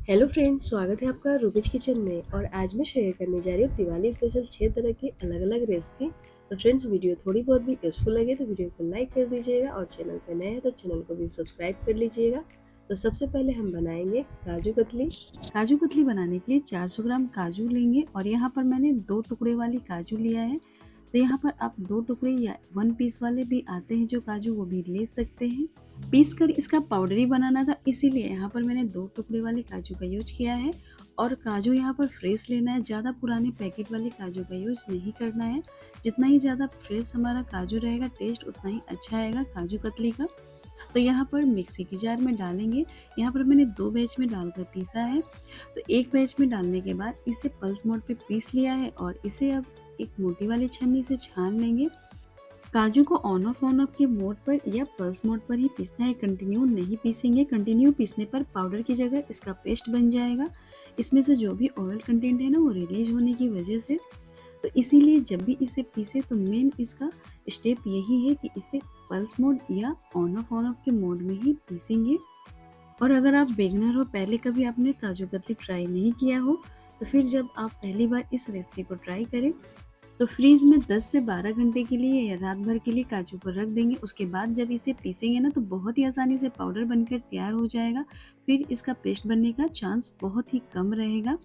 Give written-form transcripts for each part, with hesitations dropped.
Hello friends, स्वागत है आपका रूबीज किचन में। और आज मैं शेयर करने जा रही हूँ दिवाली स्पेशल 6 तरह की अलग अलग रेसिपी। तो फ्रेंड्स, वीडियो थोड़ी बहुत भी यूजफुल लगे तो वीडियो को लाइक कर दीजिएगा और चैनल पे नए हैं तो चैनल को भी सब्सक्राइब कर लीजिएगा। तो सबसे पहले हम बनाएंगे काजू कतली। काजू कतली बनाने के लिए 400 ग्राम काजू लेंगे और यहाँ पर मैंने 2 टुकड़े वाली काजू लिया है। तो यहाँ पर आप 2 टुकड़े या 1 पीस वाले भी आते हैं जो काजू, वो भी ले सकते हैं। पीस कर इसका पाउडर ही बनाना था, इसीलिए यहाँ पर मैंने 2 टुकड़े वाले काजू का यूज किया है। और काजू यहाँ पर फ्रेश लेना है, ज़्यादा पुराने पैकेट वाले काजू का यूज नहीं करना है। जितना ही ज़्यादा फ्रेश हमारा काजू रहेगा, टेस्ट उतना ही अच्छा आएगा काजू कतली का। तो यहाँ पर मिक्सी की जार में डालेंगे। यहाँ पर मैंने 2 बैच में डालकर पीसा है। तो एक बैच में डालने के बाद इसे पल्स मोड पे पीस लिया है और इसे अब एक मोटी वाली छन्नी से छान लेंगे। काजू को ऑन ऑफ के मोड पर या पल्स मोड पर ही पीसना है, कंटिन्यू नहीं पीसेंगे। कंटिन्यू पीसने पर पाउडर की जगह इसका पेस्ट बन जाएगा। इसमें से जो भी ऑयल कंटेंट है ना, वो रिलीज होने की वजह से। तो इसीलिए जब भी इसे पीसे तो मेन इसका स्टेप यही है कि इसे पल्स मोड या ऑन ऑफ के मोड में ही पीसेंगे। और अगर आप बिगनर हो, पहले कभी आपने काजू कतली ट्राई नहीं किया हो, तो फिर जब आप पहली बार इस रेसिपी को ट्राई करें तो फ्रीज में 10 से 12 घंटे के लिए या रात भर के लिए काजू को रख देंगे। उसके बाद जब इसे पीसेंगे ना, तो बहुत ही आसानी से पाउडर बनकर तैयार हो जाएगा। फिर इसका पेस्ट बनने का चांस बहुत ही कम रहेगा।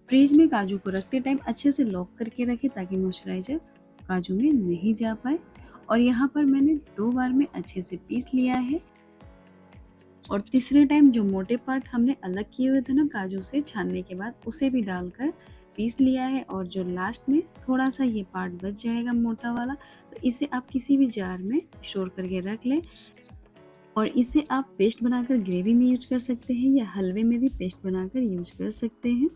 फ्रीज में काजू को रखते टाइम अच्छे से लॉक करके रखें ताकि मॉइस्चराइजर काजू में नहीं जा पाए। और यहाँ पर मैंने 2 बार में अच्छे से पीस लिया है। और तीसरे टाइम जो मोटे पार्ट हमने अलग किए हुए थे ना काजू से छानने के बाद, उसे भी डालकर पीस लिया है। और जो लास्ट में थोड़ा सा ये पार्ट बच जाएगा मोटा वाला, तो इसे आप किसी भी जार में स्टोर करके रख लें। और इसे आप पेस्ट बनाकर ग्रेवी में यूज कर सकते हैं या हलवे में भी पेस्ट बनाकर यूज कर सकते हैं।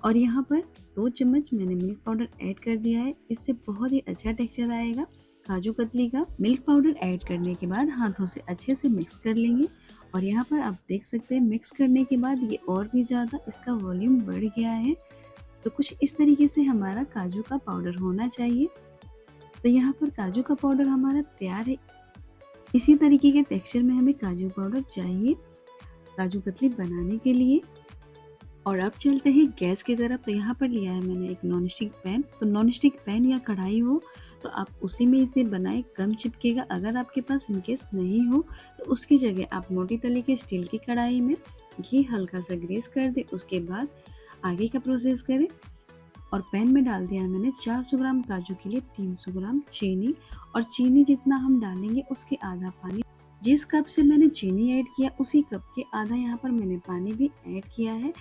और यहाँ पर 2 चम्मच मैंने मिल्क पाउडर ऐड कर दिया है, इससे बहुत ही अच्छा टेक्सचर आएगा काजू कतली का। मिल्क पाउडर ऐड करने के बाद हाथों से अच्छे से मिक्स कर लेंगे। और यहाँ पर आप देख सकते हैं मिक्स करने के बाद ये और भी ज़्यादा इसका वॉल्यूम बढ़ गया है। तो कुछ इस तरीके से हमारा काजू का पाउडर होना चाहिए। तो यहाँ पर काजू का पाउडर हमारा तैयार है। इसी तरीके के टेक्सचर में हमें काजू पाउडर चाहिए काजू कतली बनाने के लिए। और अब चलते हैं गैस की तरफ। तो यहाँ पर लिया है मैंने एक नॉन स्टिक पैन। तो नॉन स्टिक पैन या कढ़ाई हो तो आप उसी में इसे बनाएं, कम चिपकेगा। अगर आपके पास इनकेस नहीं हो तो उसकी जगह आप मोटी तले के स्टील की कढ़ाई में घी हल्का सा ग्रीस कर दें। उसके बाद आगे का प्रोसेस करें। और पैन में डाल दिया है मैंने 400 ग्राम काजू के लिए 300 ग्राम चीनी। और चीनी जितना हम डालेंगे उसके आधा पानी। जिस कप से मैंने चीनी ऐड किया उसी कप के आधा यहाँ पर मैंने पानी भी ऐड किया है।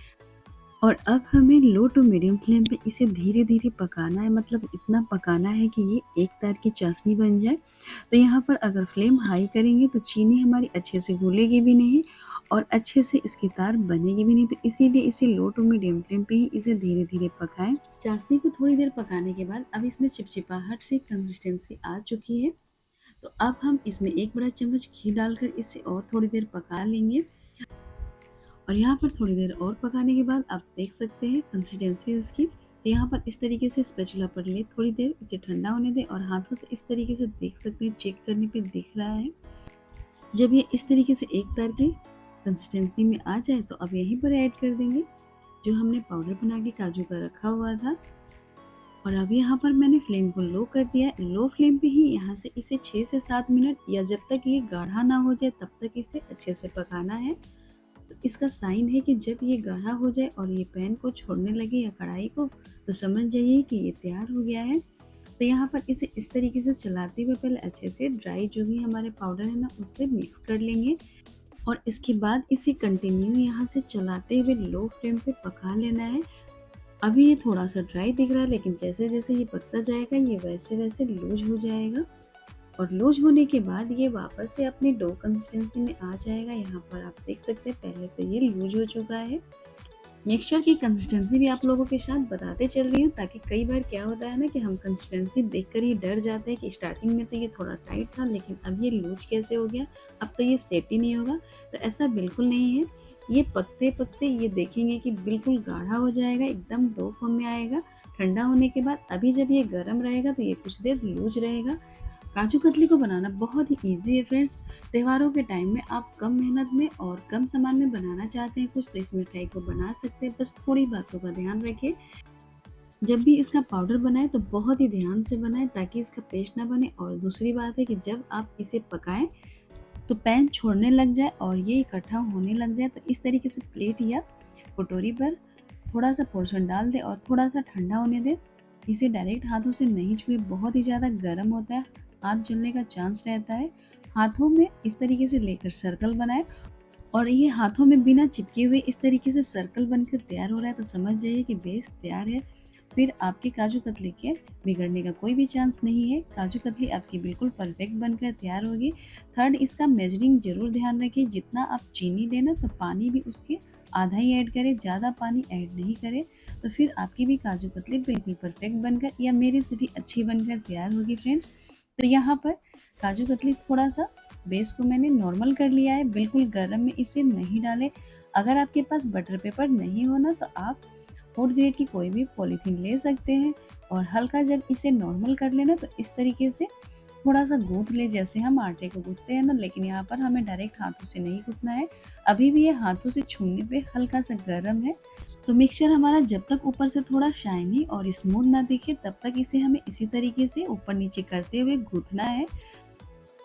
और अब हमें लो टू मीडियम फ्लेम पे इसे धीरे धीरे पकाना है, मतलब इतना पकाना है कि ये एक तार की चाशनी बन जाए। तो यहाँ पर अगर फ्लेम हाई करेंगे तो चीनी हमारी अच्छे से घुलेगी भी नहीं और अच्छे से इसकी तार बनेगी भी नहीं। तो इसीलिए इसे लो टू मीडियम फ्लेम पे ही इसे धीरे धीरे पकाएं। चाशनी को थोड़ी देर पकाने के बाद अब इसमें चिपचिपाहट से कंसिस्टेंसी आ चुकी है। तो अब हम इसमें 1 बड़ा चम्मच घी डालकर इसे और थोड़ी देर पका लेंगे। और यहाँ पर थोड़ी देर और पकाने के बाद आप देख सकते हैं कंसिस्टेंसी इसकी। तो यहाँ पर इस तरीके से स्पैचुला पर ले थोड़ी देर इसे ठंडा होने दें और हाथों से इस तरीके से देख सकते हैं, चेक करने पे दिख रहा है। जब ये इस तरीके से एक तार की कंसिस्टेंसी में आ जाए तो अब यहीं पर ऐड कर देंगे जो हमने पाउडर बना के काजू का रखा हुआ था। और अब यहाँ पर मैंने फ्लेम को लो कर दिया है। लो फ्लेम पे ही यहाँ से इसे 6 से 7 मिनट या जब तक ये गाढ़ा ना हो जाए तब तक इसे अच्छे से पकाना है। तो इसका साइन है कि जब ये गाढ़ा हो जाए और ये पैन को छोड़ने लगे या कढ़ाई को, तो समझ जाइए कि ये तैयार हो गया है। तो यहाँ पर इसे इस तरीके से चलाते हुए पहले अच्छे से ड्राई जो भी हमारे पाउडर है ना, उससे मिक्स कर लेंगे। और इसके बाद इसे कंटिन्यू यहाँ से चलाते हुए लो फ्लेम पे पका लेना है। अभी ये थोड़ा सा ड्राई दिख रहा है, लेकिन जैसे जैसे ये पकता जाएगा ये वैसे वैसे लूज हो जाएगा। और लूज होने के बाद ये वापस से अपनी डो कंसिस्टेंसी में आ जाएगा। यहाँ पर आप देख सकते हैं पहले से ये लूज हो चुका है। मिक्सचर की कंसिस्टेंसी भी आप लोगों के साथ बताते चल रही हूँ, ताकि कई बार क्या होता है ना कि हम कंसिस्टेंसी देखकर ही डर जाते हैं कि स्टार्टिंग में तो ये थोड़ा टाइट था लेकिन अब ये लूज कैसे हो गया, अब तो ये सेट ही नहीं होगा। तो ऐसा बिल्कुल नहीं है। ये पकते पकते ये देखेंगे कि बिल्कुल गाढ़ा हो जाएगा, एकदम डो फॉर्म में आएगा ठंडा होने के बाद। अभी जब ये गर्म रहेगा तो ये कुछ देर लूज रहेगा। काजू कतली को बनाना बहुत ही ईज़ी है फ्रेंड्स। त्योहारों के टाइम में आप कम मेहनत में और कम सामान में बनाना चाहते हैं कुछ, तो इस मिठाई को बना सकते हैं। बस थोड़ी बातों का ध्यान रखें। जब भी इसका पाउडर बनाएँ तो बहुत ही ध्यान से बनाएँ ताकि इसका पेस्ट ना बने, और दूसरी बात है कि जब आप इसे पकाएँ तो पैन छोड़ने लग जाए और ये इकट्ठा होने लग जाए, तो इस तरीके से प्लेट या कटोरी पर थोड़ा-सा पोर्शन डाल दें और थोड़ा-सा ठंडा होने दें। इसे डायरेक्ट हाथों से नहीं छुएँ, बहुत ही ज़्यादा गर्म होता है, हाथ जलने का चांस रहता है। हाथों में इस तरीके से लेकर सर्कल बनाएँ, और ये हाथों में बिना चिपके हुए इस तरीके से सर्कल बनकर तैयार हो रहा है तो समझ जाइए कि बेस तैयार है। फिर आपके काजू कतली के बिगड़ने का कोई भी चांस नहीं है। काजू कतली आपकी बिल्कुल परफेक्ट बनकर तैयार होगी। थर्ड, इसका मेजरिंग ज़रूर ध्यान रखिए, जितना आप चीनी लेना तो पानी भी उसके आधा ही ऐड करें, ज़्यादा पानी ऐड नहीं करें। तो फिर आपकी भी काजू कतली बिल्कुल परफेक्ट बनकर या मेरे से भी अच्छी बनकर तैयार होगी फ्रेंड्स। तो यहाँ पर काजू कतली थोड़ा-सा बेस को मैंने नॉर्मल कर लिया है, बिल्कुल गरम में इसे नहीं डालें। अगर आपके पास बटर पेपर नहीं हो ना, तो आप फूड ग्रेड की कोई भी पॉलीथीन ले सकते हैं, और हल्का जब इसे नॉर्मल कर लेना तो इस तरीके से थोड़ा-सा गूँथ लें, जैसे हम आटे को गूँथते हैं ना, लेकिन यहाँ पर हमें डायरेक्ट हाथों से नहीं गूँथना है। अभी भी ये हाथों से छूने पे हल्का-सा गरम है। तो मिक्सचर हमारा जब तक ऊपर से थोड़ा शाइनी और स्मूथ ना दिखे तब तक इसे हमें इसी तरीके से ऊपर-नीचे करते हुए गूँथना है।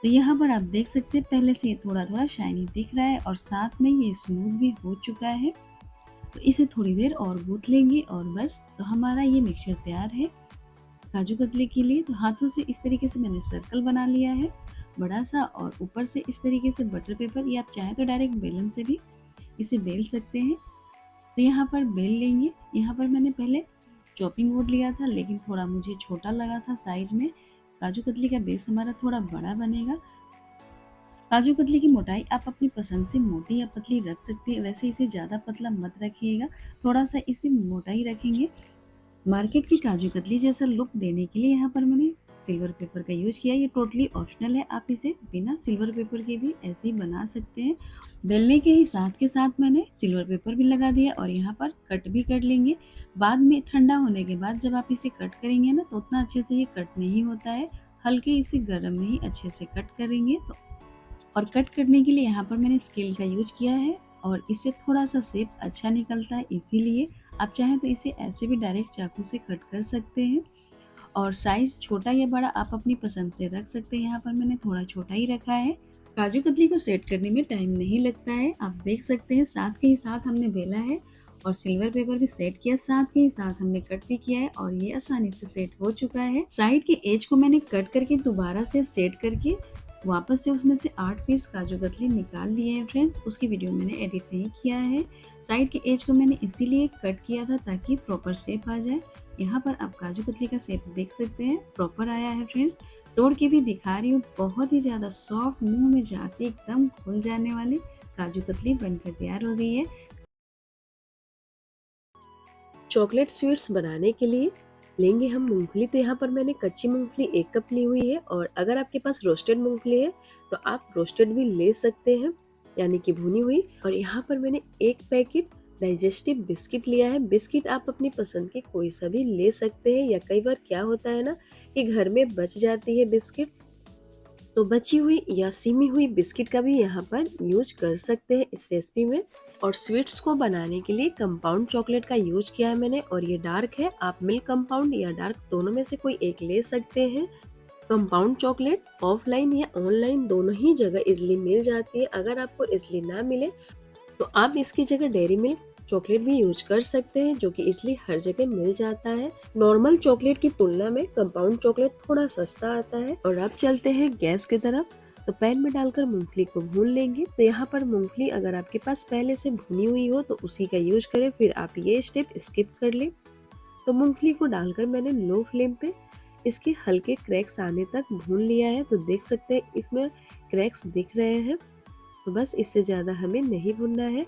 तो यहाँ पर आप देख सकते हैं पहले से ये थोड़ा-थोड़ा शाइनी दिख रहा है और साथ में ये स्मूथ भी हो चुका है। तो इसे थोड़ी देर और गूँथ लेंगे और बस, तो हमारा ये मिक्सचर तैयार है काजू कतली के लिए। तो हाथों से इस तरीके से मैंने सर्कल बना लिया है बड़ा-सा, और ऊपर से इस तरीके से बटर पेपर, या आप चाहें तो डायरेक्ट बेलन से भी इसे बेल सकते हैं। तो यहाँ पर बेल लेंगे। यहाँ पर मैंने पहले चॉपिंग बोर्ड लिया था, लेकिन थोड़ा मुझे छोटा लगा था साइज़ में। काजू कतली का बेस हमारा थोड़ा बड़ा बनेगा। काजू कतली की मोटाई आप अपनी पसंद से मोटी या पतली रख सकते हैं, वैसे इसे ज़्यादा पतला मत रखिएगा, थोड़ा-सा इसे मोटा ही रखेंगे। मार्केट की काजू कतली जैसा लुक देने के लिए यहाँ पर मैंने सिल्वर पेपर का यूज़ किया। ये टोटली ऑप्शनल है, आप इसे बिना सिल्वर पेपर के भी ऐसे ही बना सकते हैं। बेलने के ही साथ के साथ मैंने सिल्वर पेपर भी लगा दिया और यहाँ पर कट भी कर लेंगे। बाद में ठंडा होने के बाद जब आप इसे कट करेंगे ना, तो उतना अच्छे से ये कट नहीं होता है, हल्के इसे गरम में ही अच्छे से कट करेंगे। तो और कट करने के लिए यहाँ पर मैंने स्केल का यूज़ किया है, और इससे थोड़ा-सा शेप अच्छा निकलता है, इसीलिए आप चाहें तो इसे ऐसे भी डायरेक्ट चाकू से कट कर सकते हैं, और साइज़ छोटा या बड़ा आप अपनी पसंद से रख सकते हैं। यहाँ पर मैंने थोड़ा छोटा ही रखा है। काजू कतली को सेट करने में टाइम नहीं लगता है, आप देख सकते हैं साथ के ही साथ हमने बेला है और सिल्वर पेपर भी सेट किया, साथ के ही साथ हमने कट भी किया है और ये आसानी से सेट हो चुका है। साइड के एज को मैंने कट करके दोबारा से सेट करके वापस से उसमें से 8 पीस काजू कतली निकाल लिए हैं फ्रेंड्स, उसकी वीडियो मैंने एडिट नहीं किया है। साइड के एज को मैंने इसीलिए कट किया था ताकि प्रॉपर शेप आ जाए। यहाँ पर आप काजू कतली का शेप देख सकते हैं, प्रॉपर आया है फ्रेंड्स। तोड़ के भी दिखा रही हूँ, बहुत ही ज़्यादा सॉफ्ट, मुँह में जाते एकदम घुल जाने वाली काजू कतली बनकर तैयार हो गई है। चॉकलेट स्वीट्स बनाने के लिए लेंगे हम मूंगफली। तो यहाँ पर मैंने कच्ची मूंगफली 1 कप ली हुई है, और अगर आपके पास रोस्टेड मूंगफली है तो आप रोस्टेड भी ले सकते हैं, यानी कि भुनी हुई। और यहाँ पर मैंने 1 पैकेट डाइजेस्टिव बिस्किट लिया है। बिस्किट आप अपनी पसंद के कोई सा भी ले सकते हैं, या कई बार क्या होता है ना कि घर में बच जाती है बिस्किट, तो बची हुई या सिमी हुई बिस्किट का भी यहाँ पर यूज कर सकते हैं इस रेसिपी में। और स्वीट्स को बनाने के लिए कंपाउंड चॉकलेट का यूज किया है मैंने, और ये डार्क है। आप मिल्क कंपाउंड या डार्क दोनों में से कोई एक ले सकते हैं। कंपाउंड चॉकलेट ऑफलाइन या ऑनलाइन दोनों ही जगह इजिली मिल जाती है। अगर आपको इजिली ना मिले तो आप इसकी जगह डेयरी मिल्क चॉकलेट भी यूज कर सकते हैं, जो कि इसलिए हर जगह मिल जाता है। नॉर्मल चॉकलेट की तुलना में कंपाउंड चॉकलेट थोड़ा सस्ता आता है। और अब चलते हैं गैस की तरफ। तो पैन में डालकर मूंगफली को भून लेंगे। तो यहाँ पर मूंगफली अगर आपके पास पहले से भुनी हुई हो तो उसी का यूज करें, फिर आप ये स्टेप स्किप कर लें। तो मूंगफली को डालकर मैंने लो फ्लेम पे इसके हल्के क्रैक्स आने तक भून लिया है। तो देख सकते हैं इसमें क्रैक्स दिख रहे हैं। तो बस इससे ज़्यादा हमें नहीं भूनना है।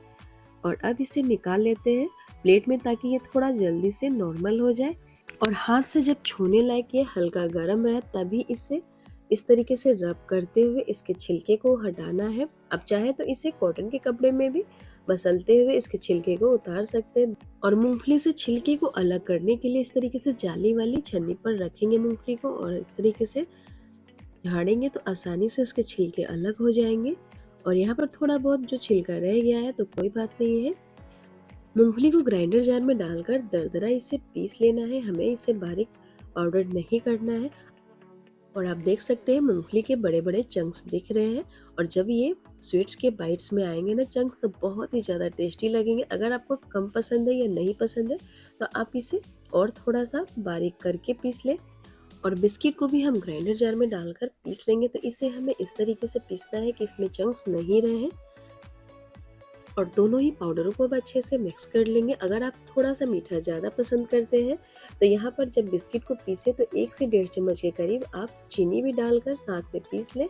और अब इसे निकाल लेते हैं प्लेट में, ताकि ये थोड़ा जल्दी से नॉर्मल हो जाए। और हाथ से जब छूने लायक ये हल्का गर्म रहे तभी इसे इस तरीके से रब करते हुए इसके छिलके को हटाना है। अब चाहे तो इसे कॉटन के कपड़े में भी मसलते हुए इसके छिलके को उतार सकते हैं। और मूंगफली से छिलके को अलग करने के लिए इस तरीके से जाली वाली छन्नी पर रखेंगे मूंगफली को, और इस तरीके से झाड़ेंगे तो आसानी से इसके छिलके अलग हो जाएंगे। और यहाँ पर थोड़ा बहुत जो छिलका रह गया है तो कोई बात नहीं है। मूंगफली को ग्राइंडर जार में डालकर दरदरा इसे पीस लेना है, हमें इसे बारीक पाउडर नहीं करना है। और आप देख सकते हैं मूंगफली के बड़े बड़े चंक्स दिख रहे हैं। और जब ये स्वीट्स के बाइट्स में आएंगे ना चंक्स, तो बहुत ही ज़्यादा टेस्टी लगेंगे। अगर आपको कम पसंद है या नहीं पसंद है तो आप इसे और थोड़ा सा बारीक करके पीस लें। और बिस्किट को भी हम ग्राइंडर जार में डालकर पीस लेंगे, तो इसे हमें इस तरीके से पीसना है कि इसमें चंक्स नहीं रहे। और दोनों ही पाउडरों को अब अच्छे से मिक्स कर लेंगे। अगर आप थोड़ा सा मीठा ज़्यादा पसंद करते हैं तो यहाँ पर जब बिस्किट को पीसे तो 1 से 1.5 चम्मच के करीब आप चीनी भी डालकर साथ में पीस लें।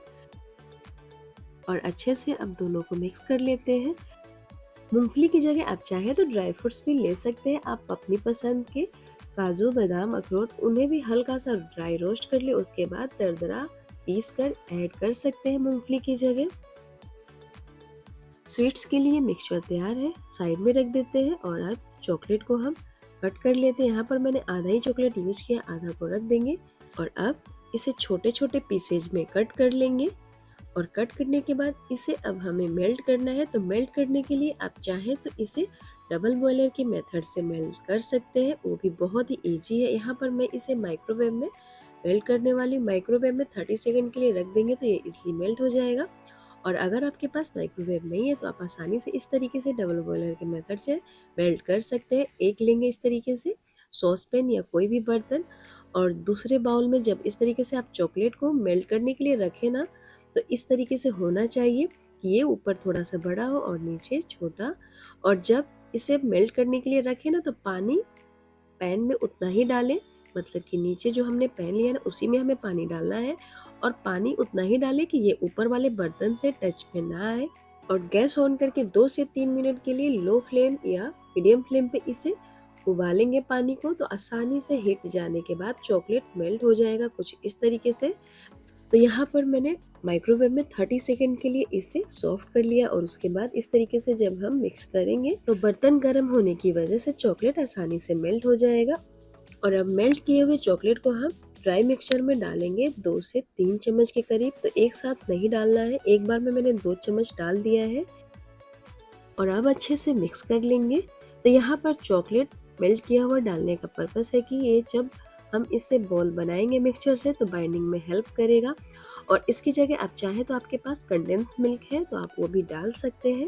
और अच्छे से अब दोनों को मिक्स कर लेते हैं। मूंगफली की जगह आप चाहें तो ड्राई फ्रूट्स भी ले सकते हैं, आप अपनी पसंद के काजू बादाम अखरोट उन्हें भी हल्का सा ड्राई रोस्ट कर ले, उसके बाद दरदरा पीस कर ऐड कर सकते हैं मूंगफली की जगह। स्वीट्स के लिए मिक्सचर तैयार है, साइड में रख देते हैं। और अब चॉकलेट को हम कट कर लेते हैं। यहाँ पर मैंने आधा ही चॉकलेट यूज किया, आधा को रख देंगे। और अब इसे छोटे छोटे पीसेज में कट कर लेंगे। और कट करने के बाद इसे अब हमें मेल्ट करना है। तो मेल्ट करने के लिए आप चाहें तो इसे डबल बॉयलर के मेथड से मेल्ट कर सकते हैं, वो भी बहुत ही ईजी है। यहाँ पर मैं इसे माइक्रोवेव में मेल्ट करने वाली, माइक्रोवेव में 30 सेकंड के लिए रख देंगे तो ये इसलिए मेल्ट हो जाएगा। और अगर आपके पास माइक्रोवेव नहीं है तो आप आसानी से इस तरीके से डबल बॉयलर के मेथड से मेल्ट कर सकते हैं। एक लेंगे इस तरीके से सॉस पैन या कोई भी बर्तन, और दूसरे बाउल में जब इस तरीके से आप चॉकलेट को मेल्ट करने के लिए रखें ना, तो इस तरीके से होना चाहिए कि ये ऊपर थोड़ा सा बड़ा हो और नीचे छोटा। और जब इसे मेल्ट करने के लिए रखें ना, तो पानी पैन में उतना ही डालें, मतलब कि नीचे जो हमने पैन लिया ना उसी में हमें पानी डालना है। और पानी उतना ही डालें कि ये ऊपर वाले बर्तन से टच में ना आए। और गैस ऑन करके 2 से 3 मिनट के लिए लो फ्लेम या मीडियम फ्लेम पे इसे उबालेंगे पानी को। तो आसानी से हीट जाने के बाद चॉकलेट मेल्ट हो जाएगा कुछ इस तरीके से। तो यहाँ पर मैंने माइक्रोवेव में 30 सेकंड के लिए इसे सॉफ्ट कर लिया। और उसके बाद इस तरीके से जब हम मिक्स करेंगे तो बर्तन गर्म होने की वजह से चॉकलेट आसानी से मेल्ट हो जाएगा। और अब मेल्ट किए हुए चॉकलेट को हम ड्राई मिक्सचर में डालेंगे 2 से 3 चम्मच के करीब। तो एक साथ नहीं डालना है, एक बार में मैंने 2 चम्मच डाल दिया है। और अब अच्छे से मिक्स कर लेंगे। तो यहाँ पर चॉकलेट मेल्ट किया हुआ डालने का पर्पस है कि ये जब हम इससे बॉल बनाएंगे मिक्सचर से तो बाइंडिंग में हेल्प करेगा। और इसकी जगह आप चाहें तो आपके पास कंडेंस मिल्क है तो आप वो भी डाल सकते हैं।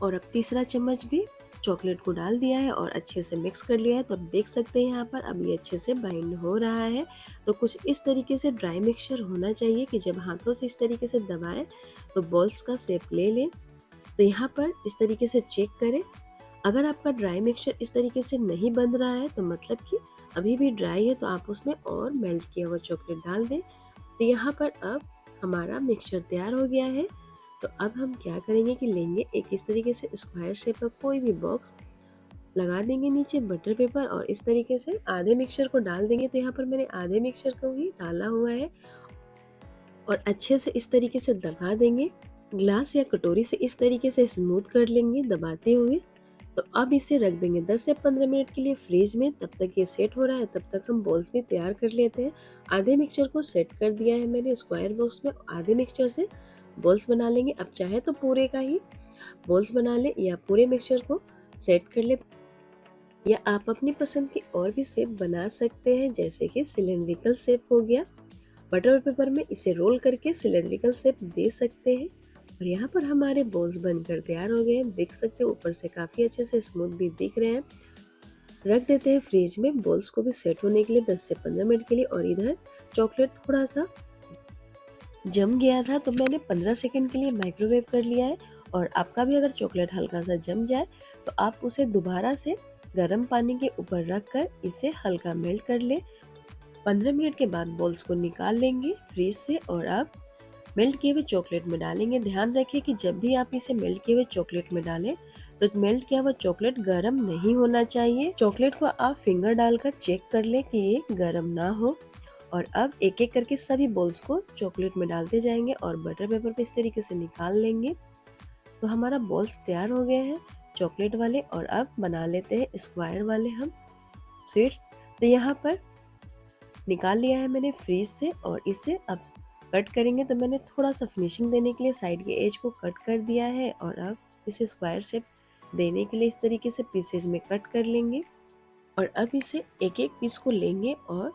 और अब तीसरा चम्मच भी चॉकलेट को डाल दिया है और अच्छे से मिक्स कर लिया है। तो अब देख सकते हैं यहाँ पर अब ये अच्छे से बाइंड हो रहा है। तो कुछ इस तरीके से ड्राई मिक्सचर होना चाहिए कि जब हाथों से इस तरीके से दबाएं तो बॉल्स का शेप ले लें। तो यहाँ पर इस तरीके से चेक करें। अगर आपका ड्राई मिक्सचर इस तरीके से नहीं बन रहा है तो मतलब कि अभी भी ड्राई है, तो आप उसमें और मेल्ट किया हुआ चॉकलेट डाल दें। तो यहाँ पर अब हमारा मिक्सचर तैयार हो गया है। तो अब हम क्या करेंगे कि लेंगे एक इस तरीके से स्क्वायर शेप का कोई भी बॉक्स, लगा देंगे नीचे बटर पेपर और इस तरीके से आधे मिक्सचर को डाल देंगे। तो यहाँ पर मैंने आधे मिक्सचर को ही डाला हुआ है। और अच्छे से इस तरीके से दबा देंगे, ग्लास या कटोरी से इस तरीके से स्मूथ कर लेंगे दबाते हुए। तो अब इसे रख देंगे 10 से 15 मिनट के लिए फ्रीज में। तब तक ये सेट हो रहा है, तब तक हम बॉल्स भी तैयार कर लेते हैं। आधे मिक्सचर को सेट कर दिया है मैंने स्क्वायर बॉक्स में, आधे मिक्सचर से बॉल्स बना लेंगे। अब चाहे तो पूरे का ही बॉल्स बना ले या पूरे मिक्सचर को सेट कर ले, या आप अपनी पसंद की और भी शेप बना सकते हैं, जैसे कि सिलेंड्रिकल शेप हो गया। बटर पेपर में इसे रोल करके सिलेंड्रिकल शेप दे सकते हैं। और यहाँ पर हमारे बॉल्स बनकर तैयार हो गए हैं, देख सकते हैं ऊपर से काफ़ी अच्छे से स्मूथ भी दिख रहे हैं। रख देते हैं फ्रिज में बॉल्स को भी सेट होने के लिए 10 से 15 मिनट के लिए। और इधर चॉकलेट थोड़ा सा जम गया था तो मैंने 15 सेकंड के लिए माइक्रोवेव कर लिया है। और आपका भी अगर चॉकलेट हल्का सा जम जाए तो आप उसे दोबारा से गर्म पानी के ऊपर रख कर इसे हल्का मेल्ट कर ले। 15 मिनट के बाद बॉल्स को निकाल लेंगे फ्रीज से और आप मेल्ट किए हुए चॉकलेट में डालेंगे। ध्यान रखें कि जब भी आप इसे मेल्ट किए हुए चॉकलेट में डालें तो मेल्ट किया हुआ चॉकलेट गर्म नहीं होना चाहिए। चॉकलेट को आप फिंगर डालकर चेक कर लें कि ये गर्म ना हो। और अब एक एक करके सभी बॉल्स को चॉकलेट में डालते जाएंगे और बटर पेपर पे इस तरीके से निकाल लेंगे। तो हमारा बॉल्स तैयार हो गए हैं चॉकलेट वाले। और अब बना लेते हैं स्क्वायर वाले हम स्वीट्स। तो यहाँ पर निकाल लिया है मैंने फ्रीज से और इसे अब कट करेंगे तो मैंने थोड़ा सा फिनिशिंग देने के लिए साइड के एज को कट कर दिया है और अब इसे स्क्वायर शेप देने के लिए इस तरीके से पीसेज में कट कर लेंगे और अब इसे एक एक पीस को लेंगे और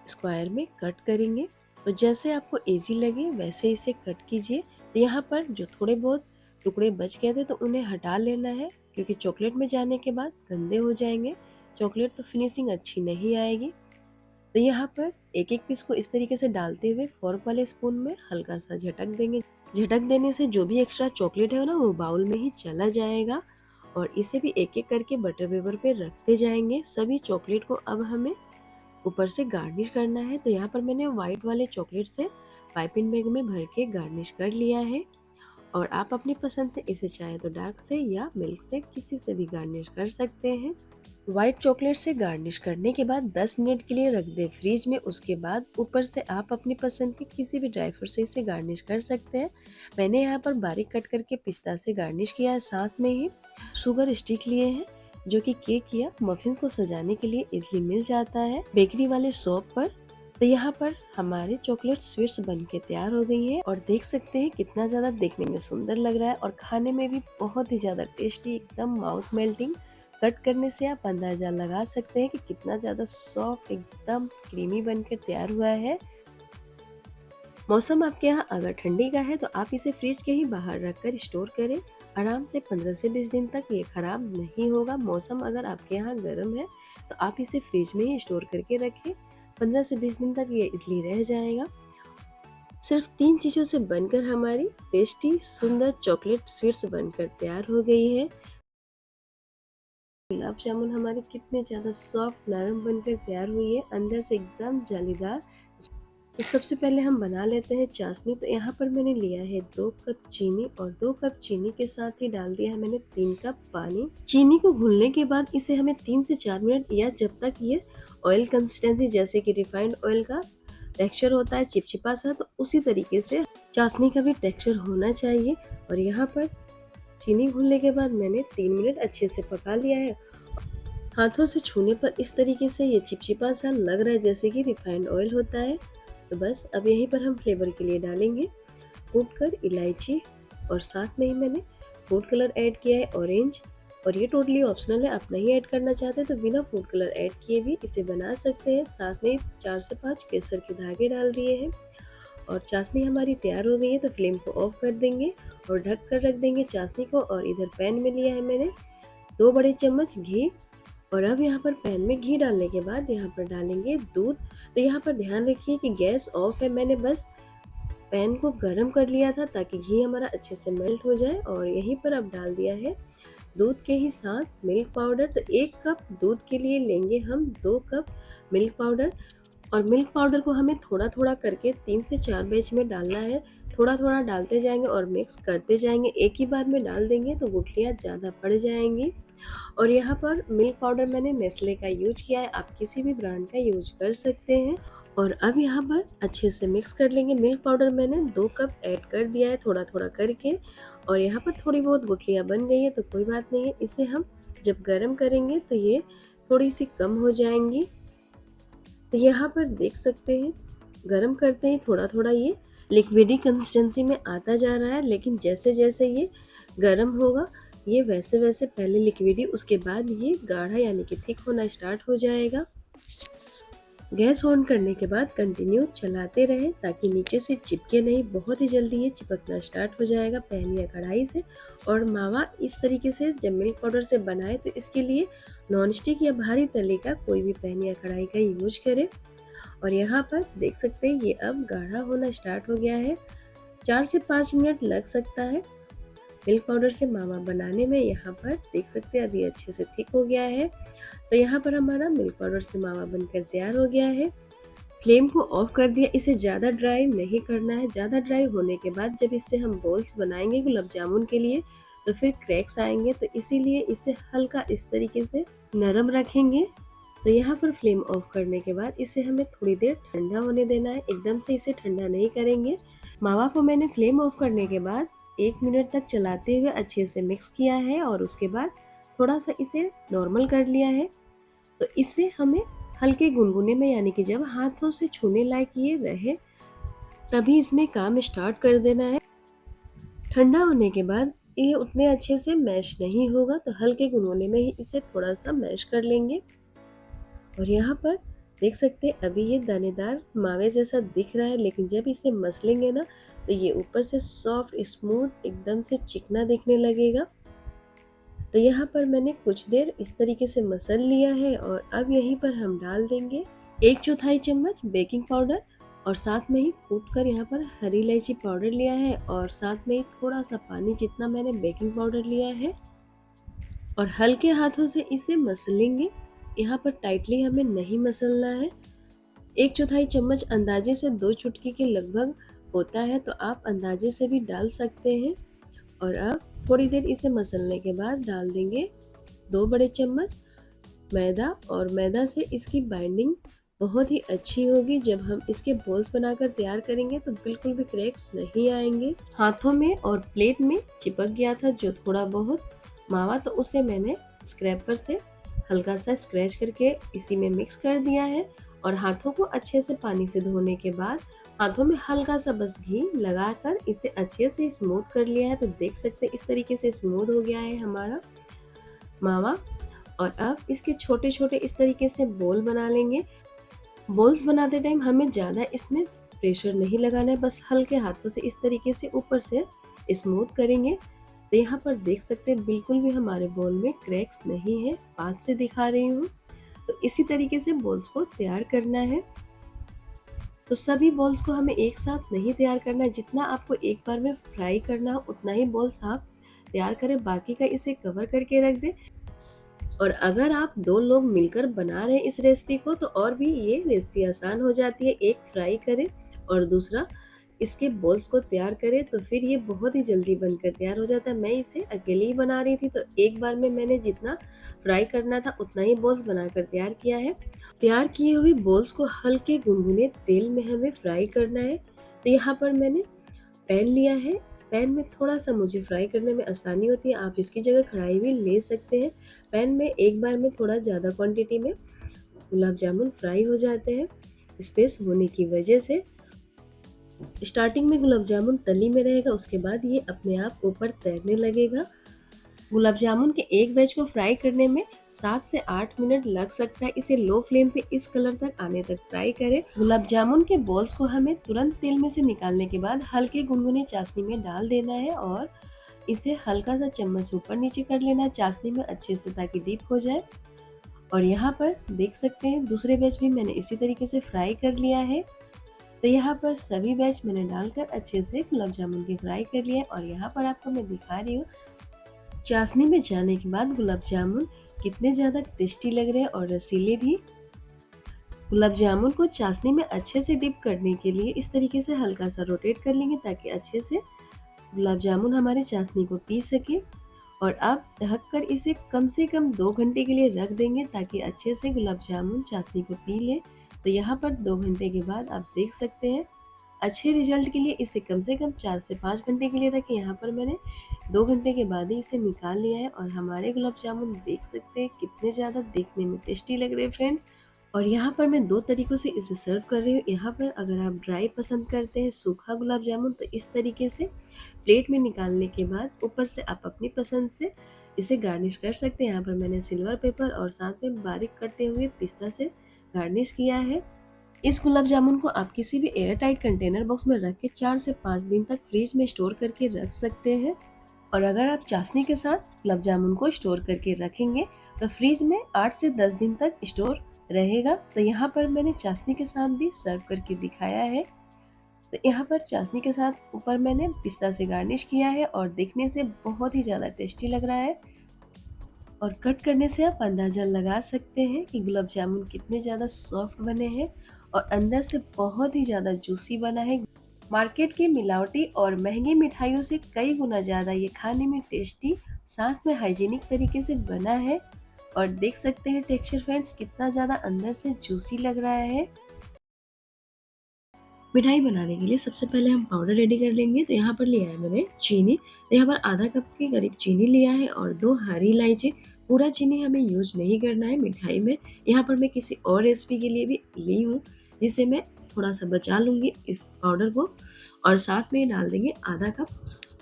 स्क्वायर में कट करेंगे। तो जैसे आपको इजी लगे वैसे इसे कट कीजिए। तो यहाँ पर जो थोड़े बहुत टुकड़े बच गए थे तो उन्हें हटा लेना है, क्योंकि चॉकलेट में जाने के बाद गंदे हो जाएंगे, चॉकलेट तो फिनिशिंग अच्छी नहीं आएगी। तो यहाँ पर एक एक पीस को इस तरीके से डालते हुए फोर्क वाले स्पून में हल्का सा झटक देंगे। झटक देने से जो भी एक्स्ट्रा चॉकलेट है ना वो बाउल में ही चला जाएगा और इसे भी एक एक करके बटर पेपर पे रखते जाएंगे। सभी चॉकलेट को अब हमें ऊपर से गार्निश करना है। तो यहाँ पर मैंने व्हाइट वाले चॉकलेट से पाइपिंग बैग में भर के गार्निश कर लिया है और आप अपनी पसंद से इसे चाहे तो डार्क से या मिल्क से किसी से भी गार्निश कर सकते हैं। व्हाइट चॉकलेट से गार्निश करने के बाद 10 मिनट के लिए रख दें फ्रिज में। उसके बाद ऊपर से आप अपनी पसंद के किसी भी ड्राई फ्रूट से इसे गार्निश कर सकते हैं। मैंने यहाँ पर बारीक कट करके पिस्ता से गार्निश किया है, साथ में ही शुगर स्टिक लिए हैं जो कि केक या मफिन्स को सजाने के लिए इजली मिल जाता है बेकरी वाले शॉप पर। तो यहाँ पर हमारे चॉकलेट स्वीट्स बनके तैयार हो गई है और देख सकते हैं कितना ज़्यादा देखने में सुंदर लग रहा है और खाने में भी बहुत ही ज़्यादा टेस्टी, एकदम माउथ मेल्टिंग। कट करने से आप अंदाज़ा लगा सकते हैं कि कितना ज़्यादा सॉफ्ट, एकदम क्रीमी बनकर तैयार हुआ है। मौसम आपके यहाँ अगर ठंडी का है तो आप इसे फ्रिज के ही बाहर रखकर स्टोर करें। आराम से 15 से 20 दिन तक ये खराब नहीं होगा। मौसम अगर आपके यहाँ गर्म है तो आप इसे फ्रिज में ही स्टोर करके रखें, 15 से 20 दिन तक ये इसलिए रह जाएगा। सिर्फ 3 चीज़ों से बनकर हमारी टेस्टी सुंदर चॉकलेट स्वीट्स बनकर तैयार हो गई है। गुलाब जामुन हमारी कितने ज़्यादा सॉफ्ट नरम बनकर तैयार हुई है, अंदर से एकदम जालीदार। तो सबसे पहले हम बना लेते हैं चाशनी। तो यहाँ पर मैंने लिया है 2 कप चीनी और 2 कप चीनी के साथ ही डाल दिया है मैंने 3 कप पानी। चीनी को घुलने के बाद इसे हमें 3 से 4 मिनट या जब तक ये ऑयल कंसिस्टेंसी जैसे कि रिफाइंड ऑयल का टेक्सचर होता है चिपचिपा सा, तो उसी तरीके से चाशनी का भी टेक्सचर होना चाहिए। और यहाँ पर चीनी घुलने के बाद मैंने 3 मिनट अच्छे से पका लिया है। हाथों से छूने पर इस तरीके से ये चिपचिपा सा लग रहा है जैसे कि रिफाइंड ऑयल होता है। तो बस अब यहीं पर हम फ्लेवर के लिए डालेंगे कूटकर इलायची और साथ में ही मैंने फूड कलर ऐड किया है ऑरेंज। और ये टोटली ऑप्शनल है, आप नहीं ऐड करना चाहते तो बिना फूड कलर ऐड किए भी इसे बना सकते हैं। साथ में 4 से 5 केसर के धागे डाल दिए हैं और चाशनी हमारी तैयार हो गई है। तो फ्लेम को ऑफ कर देंगे और ढक कर रख देंगे चाशनी को। और इधर पैन में लिया है मैंने 2 बड़े चम्मच घी और अब यहाँ पर पैन में घी डालने के बाद यहाँ पर डालेंगे दूध। तो यहाँ पर ध्यान रखिए कि गैस ऑफ है, मैंने बस पैन को गर्म कर लिया था ताकि घी हमारा अच्छे से मेल्ट हो जाए। और यहीं पर अब डाल दिया है दूध के ही साथ मिल्क पाउडर। तो 1 कप दूध के लिए लेंगे हम 2 कप मिल्क पाउडर और मिल्क पाउडर को हमें थोड़ा थोड़ा करके 3 से 4 बैच में डालना है। थोड़ा थोड़ा डालते जाएंगे और मिक्स करते जाएंगे, एक ही बार में डाल देंगे तो गुठलियाँ ज़्यादा पड़ जाएंगी। और यहाँ पर मिल्क पाउडर मैंने नेस्ले का यूज किया है, आप किसी भी ब्रांड का यूज कर सकते हैं। और अब यहाँ पर अच्छे से मिक्स कर लेंगे। मिल्क पाउडर मैंने 2 कप ऐड कर दिया है थोड़ा थोड़ा करके और यहाँ पर थोड़ी बहुत गुठलियाँ बन गई है तो कोई बात नहीं है, इसे हम जब गर्म करेंगे तो ये थोड़ी सी कम हो जाएंगी। तो यहाँ पर देख सकते हैं गर्म करते ही थोड़ा थोड़ा ये लिक्विडी कंसिस्टेंसी में आता जा रहा है, लेकिन जैसे जैसे ये गर्म होगा ये वैसे वैसे पहले लिक्विडी उसके बाद ये गाढ़ा यानी कि थिक होना स्टार्ट हो जाएगा। गैस ऑन करने के बाद कंटिन्यू चलाते रहें ताकि नीचे से चिपके नहीं, बहुत ही जल्दी ये चिपकना स्टार्ट हो जाएगा पैन या कढ़ाई से। और मावा इस तरीके से जब मिल्क पाउडर से बनाए तो इसके लिए नॉन स्टिक या भारी तले का कोई भी पैन या कढ़ाई का यूज करें। और यहाँ पर देख सकते हैं ये अब गाढ़ा होना स्टार्ट हो गया है, 4 से 5 मिनट लग सकता है मिल्क पाउडर से मावा बनाने में। यहाँ पर देख सकते हैं अभी अच्छे से थिक हो गया है। तो यहाँ पर हमारा मिल्क पाउडर से मावा बनकर तैयार हो गया है। फ्लेम को ऑफ कर दिया, इसे ज़्यादा ड्राई नहीं करना है। ज़्यादा ड्राई होने के बाद जब इससे हम बॉल्स बनाएंगे गुलाब जामुन के लिए तो फिर क्रैक्स आएंगे, तो इसीलिए इसे हल्का इस तरीके से नरम रखेंगे। तो यहाँ पर फ्लेम ऑफ करने के बाद इसे हमें थोड़ी देर ठंडा होने देना है, एकदम से इसे ठंडा नहीं करेंगे। मावा को मैंने फ्लेम ऑफ करने के बाद 1 मिनट तक चलाते हुए अच्छे से मिक्स किया है और उसके बाद थोड़ा सा इसे नॉर्मल कर लिया है। तो इसे हमें हल्के गुनगुने में यानी कि जब हाथों से छूने लायक ये रहे तभी इसमें काम स्टार्ट कर देना है। ठंडा होने के बाद ये उतने अच्छे से मैश नहीं होगा, तो हल्के गुनगुने में ही इसे थोड़ा सा मैश कर लेंगे। और यहाँ पर देख सकते हैं अभी ये दानेदार मावे जैसा दिख रहा है, लेकिन जब इसे मसलेंगे ना तो ये ऊपर से सॉफ्ट स्मूथ एकदम से चिकना दिखने लगेगा। तो यहाँ पर मैंने कुछ देर इस तरीके से मसल लिया है और अब यहीं पर हम डाल देंगे 1/4 चम्मच बेकिंग पाउडर और साथ में ही कूट कर यहाँ पर हरी इलायची पाउडर लिया है और साथ में ही थोड़ा सा पानी जितना मैंने बेकिंग पाउडर लिया है और हल्के हाथों से इसे मसलेंगे। यहाँ पर टाइटली हमें नहीं मसलना है। 1/4 चम्मच अंदाजे से 2 चुटकी के लगभग होता है, तो आप अंदाजे से भी डाल सकते हैं। और अब थोड़ी देर इसे मसलने के बाद डाल देंगे 2 बड़े चम्मच मैदा और मैदा से इसकी बाइंडिंग बहुत ही अच्छी होगी। जब हम इसके बॉल्स बनाकर तैयार करेंगे तो बिल्कुल भी क्रैक्स नहीं आएंगे। हाथों में और प्लेट में चिपक गया था जो थोड़ा बहुत मावा, तो उसे मैंने स्क्रैपर से हल्का सा स्क्रैच करके इसी में मिक्स कर दिया है और हाथों को अच्छे से पानी से धोने के बाद हाथों में हल्का सा बस घी लगाकर इसे अच्छे से स्मूथ कर लिया है। तो देख सकते हैं इस तरीके से स्मूथ हो गया है हमारा मावा। और अब इसके छोटे छोटे इस तरीके से बॉल बना लेंगे। बॉल्स बनाते टाइम हमें ज़्यादा इसमें प्रेशर नहीं लगाना है, बस हल्के हाथों से इस तरीके से ऊपर से स्मूथ करेंगे। तो यहाँ पर देख सकते हैं बिल्कुल भी हमारे बॉल में क्रैक्स नहीं है, पास से दिखा रही हूँ। तो इसी तरीके से बॉल्स को तैयार करना है। तो सभी बॉल्स को हमें एक साथ नहीं तैयार करना है, जितना आपको एक बार में फ्राई करना हो उतना ही बॉल्स आप तैयार करें, बाकी का इसे कवर करके रख दें। और अगर आप 2 लोग मिलकर बना रहे हैं इस रेसिपी को तो और भी ये रेसिपी आसान हो जाती है। एक फ्राई करें और दूसरा इसके बॉल्स को तैयार करें, तो फिर ये बहुत ही जल्दी बनकर तैयार हो जाता है। मैं इसे अकेले ही बना रही थी, तो एक बार में मैंने जितना फ्राई करना था उतना ही बॉल्स बनाकर तैयार किया है। तैयार किए हुए बॉल्स को हल्के गुनगुने तेल में हमें फ्राई करना है। तो यहाँ पर मैंने पैन लिया है। पैन में थोड़ा-सा मुझे फ्राई करने में आसानी होती है, आप इसकी जगह कढ़ाई भी ले सकते हैं। पैन में एक बार में थोड़ा ज़्यादा क्वांटिटी में गुलाब जामुन फ्राई हो जाते हैं। स्पेस होने की वजह से स्टार्टिंग में गुलाब जामुन तली में रहेगा, उसके बाद ये अपने आप ऊपर तैरने लगेगा। गुलाब जामुन के एक बैच को फ्राई करने में 7 से 8 मिनट लग सकता है। इसे लो फ्लेम पे इस कलर तक आने तक फ्राई करें। गुलाब जामुन के बॉल्स को हमें तुरंत तेल में से निकालने के बाद हल्के गुनगुने चाशनी में डाल देना है और इसे हल्का सा चम्मच से ऊपर नीचे कर लेना है चाशनी में अच्छे से, ताकि डीप हो जाए। और यहाँ पर देख सकते हैं दूसरे बैच भी मैंने इसी तरीके से फ्राई कर लिया है। तो यहाँ पर सभी बैच मैंने डालकर अच्छे से गुलाब जामुन की फ्राई कर लिया है और यहाँ पर आपको मैं दिखा रही हूँ चाशनी में जाने के बाद गुलाब जामुन कितने ज़्यादा टेस्टी लग रहे हैं और रसीले भी। गुलाब जामुन को चाशनी में अच्छे से डिप करने के लिए इस तरीके से हल्का सा रोटेट कर लेंगे, ताकि अच्छे से गुलाब जामुन हमारे चाशनी को पी सके। और अब ढककर इसे कम से कम 2 घंटे के लिए रख देंगे, ताकि अच्छे से गुलाब जामुन चाशनी को पी ले। तो यहाँ पर 2 घंटे के बाद आप देख सकते हैं अच्छे रिजल्ट के लिए इसे कम से कम 4 से 5 घंटे के लिए रखें। यहाँ पर मैंने 2 घंटे के बाद ही इसे निकाल लिया है और हमारे गुलाब जामुन देख सकते हैं कितने ज़्यादा देखने में टेस्टी लग रहे हैं फ्रेंड्स। और यहाँ पर मैं 2 तरीक़ों से इसे सर्व कर रही हूँ। यहाँ पर अगर आप ड्राई पसंद करते हैं सूखा गुलाब जामुन, तो इस तरीके से प्लेट में निकालने के बाद ऊपर से आप अपनी पसंद से इसे गार्निश कर सकते हैं। यहाँ पर मैंने सिल्वर पेपर और साथ में बारीक कटे हुए पिस्ता से गार्निश किया है। इस गुलाब जामुन को आप किसी भी एयर टाइट कंटेनर बॉक्स में रख के 4 से 5 दिन तक फ्रिज में स्टोर करके रख सकते हैं। और अगर आप चाशनी के साथ गुलाब जामुन को स्टोर करके रखेंगे तो फ्रिज में 8 से 10 दिन तक स्टोर रहेगा। तो यहाँ पर मैंने चाशनी के साथ भी सर्व करके दिखाया है। तो यहाँ पर चाशनी के साथ ऊपर मैंने पिस्ता से गार्निश किया है और देखने से बहुत ही ज़्यादा टेस्टी लग रहा है। और कट करने से आप अंदाज़ा लगा सकते हैं कि गुलाब जामुन कितने ज़्यादा सॉफ्ट बने हैं और अंदर से बहुत ही ज़्यादा जूसी बना है। मार्केट की मिलावटी और महंगी मिठाइयों से कई गुना ज़्यादा ये खाने में टेस्टी, साथ में हाइजीनिक तरीके से बना है। और देख सकते हैं टेक्सचर फ्रेंड्स कितना ज़्यादा अंदर से जूसी लग रहा है। मिठाई बनाने के लिए सबसे पहले हम पाउडर रेडी कर लेंगे। तो यहाँ पर लिया है मैंने चीनी। तो यहाँ पर आधा कप के करीब चीनी लिया है और 2 हरी इलायची। पूरा चीनी हमें यूज नहीं करना है मिठाई में। यहाँ पर मैं किसी और रेसिपी के लिए भी ली हूँ, जिसे मैं थोड़ा सा बचा लूँगी इस पाउडर को और साथ में डाल देंगे आधा कप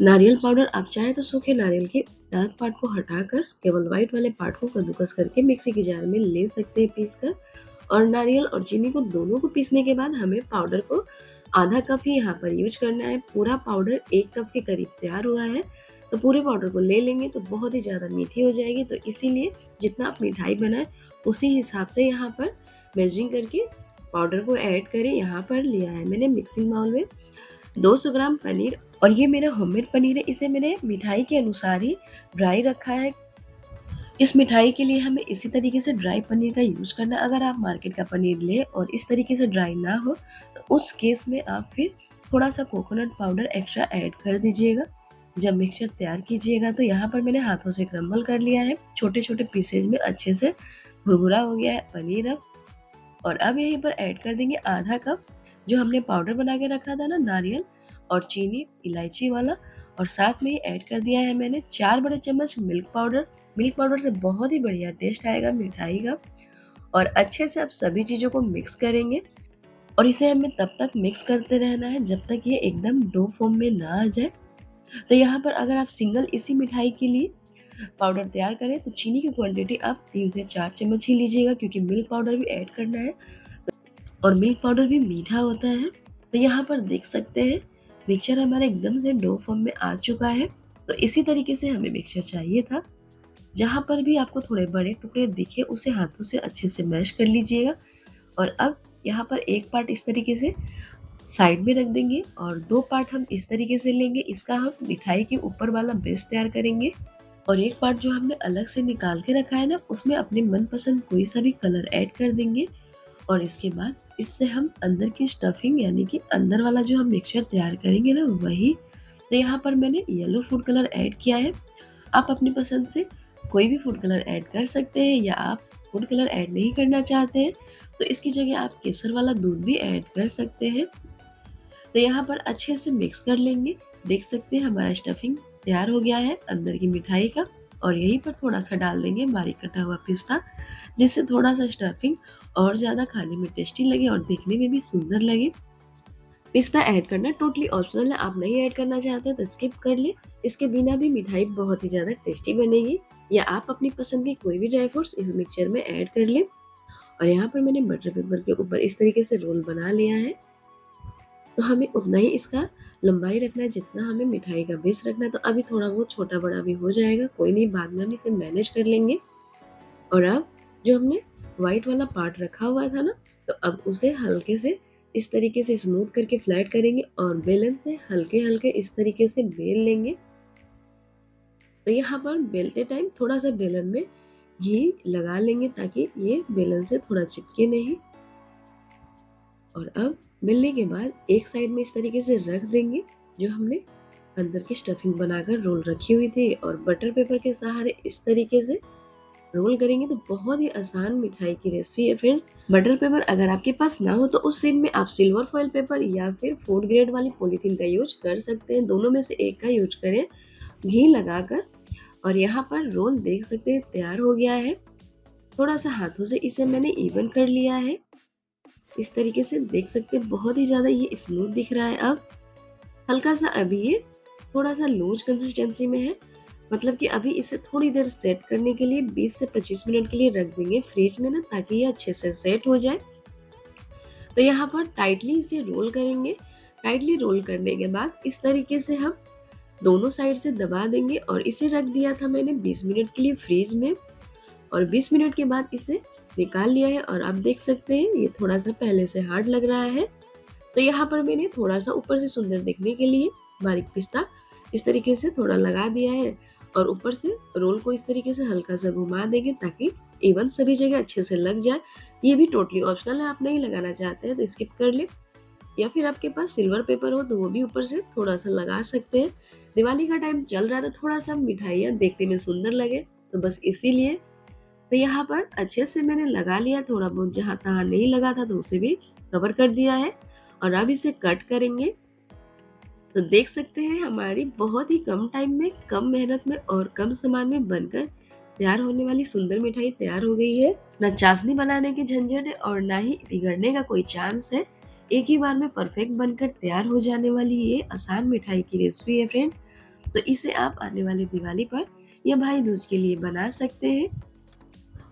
नारियल पाउडर। आप चाहें तो सूखे नारियल के डार्क पार्ट को हटाकर केवल व्हाइट वाले पार्ट को कद्दूकस करके मिक्सी के जार में ले सकते हैं पीस कर। और नारियल और चीनी को दोनों को पीसने के बाद हमें पाउडर को आधा कप ही यहाँ पर यूज करना है। पूरा पाउडर 1 कप के करीब तैयार हुआ है, तो पूरे पाउडर को ले लेंगे तो बहुत ही ज़्यादा मीठी हो जाएगी। तो इसीलिए जितना आप मिठाई बनाएं उसी हिसाब से यहाँ पर मेजरिंग करके पाउडर को ऐड करें। यहाँ पर लिया है मैंने मिक्सिंग बाउल में 200 ग्राम पनीर, और ये मेरा होममेड पनीर है। इसे मैंने मिठाई के अनुसार ही ड्राई रखा है। इस मिठाई के लिए हमें इसी तरीके से ड्राई पनीर का यूज करना है। अगर आप मार्केट का पनीर लें और इस तरीके से ड्राई ना हो तो उस केस में आप फिर थोड़ा सा कोकोनट पाउडर एक्स्ट्रा ऐड कर दीजिएगा। जब मिक्सचर तैयार कीजिएगा तो यहाँ पर मैंने हाथों से क्रम्बल कर लिया है, छोटे छोटे पीसेज में अच्छे से भुरभुरा हो गया है पनीर अब। और अब यहीं पर ऐड कर देंगे आधा कप जो हमने पाउडर बना के रखा था ना नारियल और चीनी इलायची वाला, और साथ में ही ऐड कर दिया है मैंने 4 बड़े चम्मच मिल्क पाउडर। मिल्क पाउडर से बहुत ही बढ़िया टेस्ट आएगा मिठाई का। और अच्छे से अब सभी चीज़ों को मिक्स करेंगे और इसे हमें तब तक मिक्स करते रहना है जब तक ये एकदम डो फॉर्म में ना आ जाए। तो यहाँ पर अगर आप सिंगल इसी मिठाई के लिए पाउडर तैयार करें तो चीनी की क्वांटिटी आप 3 से 4 चम्मच ही लीजिएगा, क्योंकि मिल्क पाउडर भी ऐड करना है और मिल्क पाउडर भी मीठा होता है। तो यहाँ पर देख सकते हैं मिक्सचर हमारा एकदम से डो फॉर्म में आ चुका है। तो इसी तरीके से हमें मिक्सचर चाहिए था। जहाँ पर भी आपको थोड़े बड़े टुकड़े दिखे उसे हाथों से अच्छे से मैश कर लीजिएगा। और अब यहाँ पर एक पार्ट इस तरीके से साइड में रख देंगे और 2 पार्ट हम इस तरीके से लेंगे। इसका हम मिठाई के ऊपर वाला बेस तैयार करेंगे। और एक पार्ट जो हमने अलग से निकाल के रखा है ना, उसमें अपने मनपसंद कोई सा भी कलर ऐड कर देंगे। और इसके बाद इससे हम अंदर की स्टफिंग यानी कि अंदर वाला जो हम मिक्सचर तैयार करेंगे ना वही। तो यहाँ पर मैंने येलो फूड कलर ऐड किया है। आप अपनी पसंद से कोई भी फूड कलर ऐड कर सकते हैं, या आप फूड कलर ऐड नहीं करना चाहते हैं तो इसकी जगह आप केसर वाला दूध भी ऐड कर सकते हैं। तो यहाँ पर अच्छे से मिक्स कर लेंगे। देख सकते हैं हमारा स्टफिंग तैयार हो गया है अंदर की मिठाई का। और यहीं पर थोड़ा सा डाल देंगे बारीक कटा हुआ पिस्ता, जिससे थोड़ा सा स्टफिंग और ज़्यादा खाने में टेस्टी लगे और देखने में भी सुंदर लगे। पिस्ता ऐड करना टोटली ऑप्शनल है, आप नहीं ऐड करना चाहते तो स्किप कर ले। इसके बिना भी मिठाई बहुत ही ज़्यादा टेस्टी बनेगी। या आप अपनी पसंद के कोई भी ड्राई फ्रूट्स इस मिक्सचर में ऐड कर ले। और यहाँ पर मैंने बटर पेपर के ऊपर इस तरीके से रोल बना लिया है। तो हमें उतना ही इसका लंबाई रखना है जितना हमें मिठाई का बेस रखना है। तो अभी थोड़ा बहुत छोटा बड़ा भी हो जाएगा, कोई नहीं, बाद में हम इसे मैनेज कर लेंगे। और अब जो हमने व्हाइट वाला पार्ट रखा हुआ था ना, तो अब उसे हल्के से इस तरीके से स्मूथ करके फ्लैट करेंगे और बेलन से हल्के हल्के इस तरीके से बेल लेंगे। तो यहाँ पर बेलते टाइम थोड़ा सा बेलन में घी लगा लेंगे ताकि ये बेलन से थोड़ा चिपके नहीं। और अब बेलने के बाद एक साइड में इस तरीके से रख देंगे जो हमने अंदर की स्टफिंग बनाकर रोल रखी हुई थी, और बटर पेपर के सहारे इस तरीके से रोल करेंगे। तो बहुत ही आसान मिठाई की रेसिपी है फ्रेंड्स। बटर पेपर अगर आपके पास ना हो तो उस सीन में आप सिल्वर फॉइल पेपर या फिर फूड ग्रेड वाली पॉलीथीन का यूज कर सकते हैं। दोनों में से एक का यूज करें घी लगाकर। और यहाँ पर रोल देख सकते हैं तैयार हो गया है। थोड़ा सा हाथों से इसे मैंने इवन कर लिया है। इस तरीके से देख सकते हैं बहुत ही ज़्यादा ये स्मूथ दिख रहा है। अब हल्का सा अभी ये थोड़ा सा लूज कंसिस्टेंसी में है, मतलब कि अभी इसे थोड़ी देर सेट करने के लिए 20 से 25 मिनट के लिए रख देंगे फ्रिज में ना, ताकि ये अच्छे से सेट हो जाए। तो यहाँ पर टाइटली इसे रोल करेंगे। टाइटली रोल करने के बाद इस तरीके से हम दोनों साइड से दबा देंगे। और इसे रख दिया था मैंने 20 मिनट के लिए फ्रिज में, और 20 मिनट के बाद इसे निकाल लिया है। और आप देख सकते हैं ये थोड़ा सा पहले से हार्ड लग रहा है। तो यहाँ पर मैंने थोड़ा सा ऊपर से सुंदर दिखने के लिए बारीक पिस्ता इस तरीके से थोड़ा लगा दिया है, और ऊपर से रोल को इस तरीके से हल्का सा घुमा देंगे ताकि इवन सभी जगह अच्छे से लग जाए। ये भी टोटली ऑप्शनल है, आप नहीं लगाना चाहते हैं तो स्किप कर ले। या फिर आपके पास सिल्वर पेपर हो तो वो भी ऊपर से थोड़ा सा लगा सकते हैं। दिवाली का टाइम चल रहा है तो थोड़ा सा मिठाइयाँ देखने में सुंदर लगे, तो बस इसीलिए। तो यहाँ पर अच्छे से मैंने लगा लिया, थोड़ा बहुत जहाँ तहाँ नहीं लगा था तो उसे भी कवर कर दिया है। और अब इसे कट करेंगे। तो देख सकते हैं हमारी बहुत ही कम टाइम में, कम मेहनत में और कम सामान में बनकर तैयार होने वाली सुंदर मिठाई तैयार हो गई है। ना चाशनी बनाने की झंझट है और ना ही बिगड़ने का कोई चांस है। एक ही बार में परफेक्ट बनकर तैयार हो जाने वाली ये आसान मिठाई की रेसिपी है फ्रेंड। तो इसे आप आने वाली दिवाली पर या भाई दूज के लिए बना सकते हैं।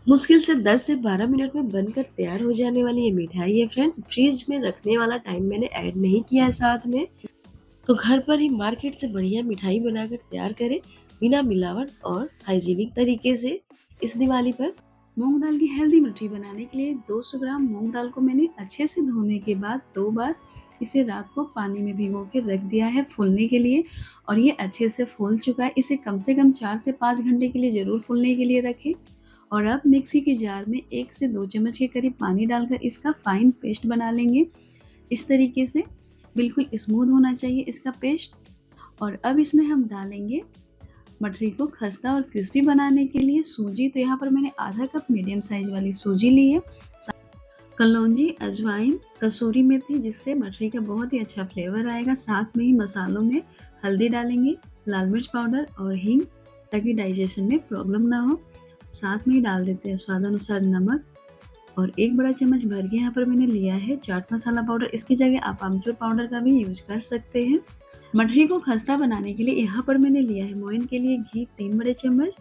मुश्किल से 10 से 12 मिनट में बनकर तैयार हो जाने वाली ये मिठाई है फ्रेंड्स। फ्रिज में रखने वाला टाइम मैंने ऐड नहीं किया है साथ में। तो घर पर ही मार्केट से बढ़िया मिठाई बनाकर तैयार करें, बिना मिलावट और हाइजीनिक तरीके से इस दिवाली पर। मूंग दाल की हेल्दी मिठाई बनाने के लिए 200 ग्राम मूंग दाल को मैंने अच्छे से धोने के बाद 2 बार इसे रात को पानी में भिगो के रख दिया है फूलने के लिए, और ये अच्छे से फूल चुका है। इसे कम से कम 4 से 5 घंटे के लिए ज़रूर फूलने के लिए रखें। और अब मिक्सी के जार में 1 से 2 चम्मच के करीब पानी डालकर इसका फाइन पेस्ट बना लेंगे। इस तरीके से बिल्कुल स्मूथ होना चाहिए इसका पेस्ट। और अब इसमें हम डालेंगे मठरी को खस्ता और क्रिस्पी बनाने के लिए सूजी। तो यहाँ पर मैंने आधा कप मीडियम साइज वाली सूजी ली है, कलौंजी, अजवाइन, कसूरी मेथी, जिससे मठरी का बहुत ही अच्छा फ्लेवर आएगा। साथ में ही मसालों में हल्दी डालेंगे, लाल मिर्च पाउडर और हींग, ताकि डाइजेशन में प्रॉब्लम ना हो। साथ में ही डाल देते हैं स्वादानुसार नमक, और 1 बड़ा चम्मच भर के यहाँ पर मैंने लिया है चाट मसाला पाउडर। इसकी जगह आप आमचूर पाउडर का भी यूज कर सकते हैं। मठरी को खस्ता बनाने के लिए यहाँ पर मैंने लिया है मोइन के लिए घी 3 बड़े चम्मच।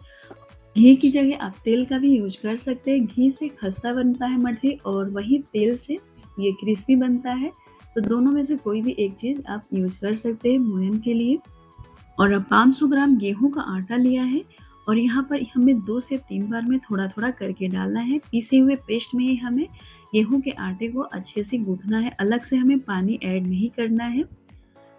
घी की जगह आप तेल का भी यूज कर सकते हैं। घी से खस्ता बनता है मठरी, और वही तेल से ये क्रिस्पी बनता है। तो दोनों में से कोई भी एक चीज़ आप यूज कर सकते हैं मोइन के लिए। और अब 500 ग्राम गेहूं का आटा लिया है, और यहाँ पर हमें 2 से 3 बार में थोड़ा थोड़ा करके डालना है। पीसे हुए पेस्ट में ही हमें गेहूं के आटे को अच्छे से गूंथना है, अलग से हमें पानी ऐड नहीं करना है।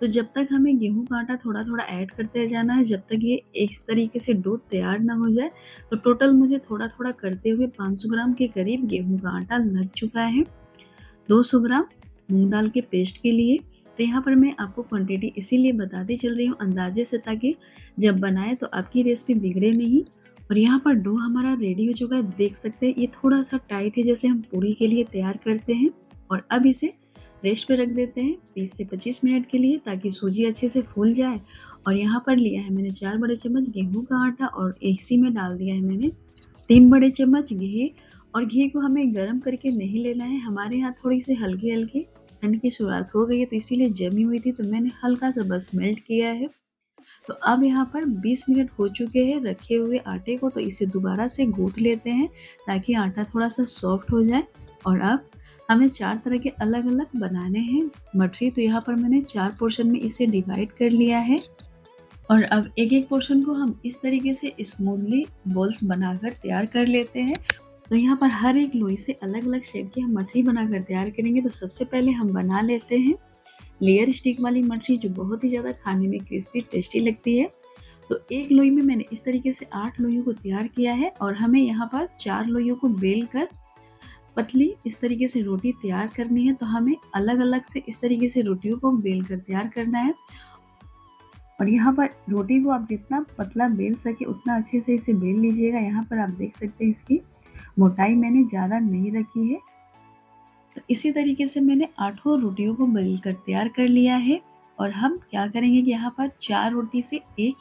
तो जब तक हमें गेहूं का आटा थोड़ा थोड़ा ऐड करते जाना है, जब तक ये इस तरीके से डो तैयार ना हो जाए। तो टोटल मुझे थोड़ा थोड़ा करते हुए 500 ग्राम के करीब गेहूं का आटा लग चुका है। 200 ग्राम मूंग दाल के पेस्ट के लिए। तो यहाँ पर मैं आपको क्वांटिटी इसीलिए बताती चल रही हूँ अंदाजे से, ताकि जब बनाए तो आपकी रेसिपी बिगड़े नहीं। और यहाँ पर डो हमारा रेडी हो चुका है, देख सकते हैं ये थोड़ा सा टाइट है, जैसे हम पूरी के लिए तैयार करते हैं। और अब इसे रेस्ट पे रख देते हैं 20 से 25 मिनट के लिए, ताकि सूजी अच्छे से फूल जाए। और यहाँ पर लिया है मैंने 4 बड़े चम्मच गेहूं का आटा, और इसी में डाल दिया है मैंने 3 बड़े चम्मच घी। और घी को हमें गर्म करके नहीं लेना है, हमारे यहाँ थोड़ी सी हल्की हल्की ठंड की शुरुआत हो गई है, तो इसीलिए जमी हुई थी, तो मैंने हल्का सा बस मेल्ट किया है। तो अब यहाँ पर 20 मिनट हो चुके हैं रखे हुए आटे को, तो इसे दोबारा से गूंथ लेते हैं, ताकि आटा थोड़ा सा सॉफ्ट हो जाए। और अब हमें 4 तरह के अलग अलग बनाने हैं मठरी। तो यहाँ पर मैंने 4 पोर्शन में इसे डिवाइड कर लिया है, और अब एक एक पोर्शन को हम इस तरीके से स्मूथली बॉल्स बनाकर तैयार कर लेते हैं। तो यहाँ पर हर एक लोई से अलग अलग शेप की हम मठरी बनाकर तैयार करेंगे। तो सबसे पहले हम बना लेते हैं लेयर स्टिक वाली मठरी, जो बहुत ही ज़्यादा खाने में क्रिस्पी टेस्टी लगती है। तो एक लोई में मैंने इस तरीके से 8 लोइयों को तैयार किया है, और हमें यहाँ पर 4 लोइयों को बेल कर पतली इस तरीके से रोटी तैयार करनी है। तो हमें अलग अलग से इस तरीके से रोटियों को बेल कर तैयार करना है। और यहाँ पर रोटी को आप जितना पतला बेल सके उतना अच्छे से इसे बेल लीजिएगा। यहाँ पर आप देख सकते हैं इसकी मोटाई मैंने ज़्यादा नहीं रखी है। तो इसी तरीके से मैंने 8 रोटियों को बेल कर तैयार कर लिया है। और हम क्या करेंगे कि यहाँ पर 4 रोटी से एक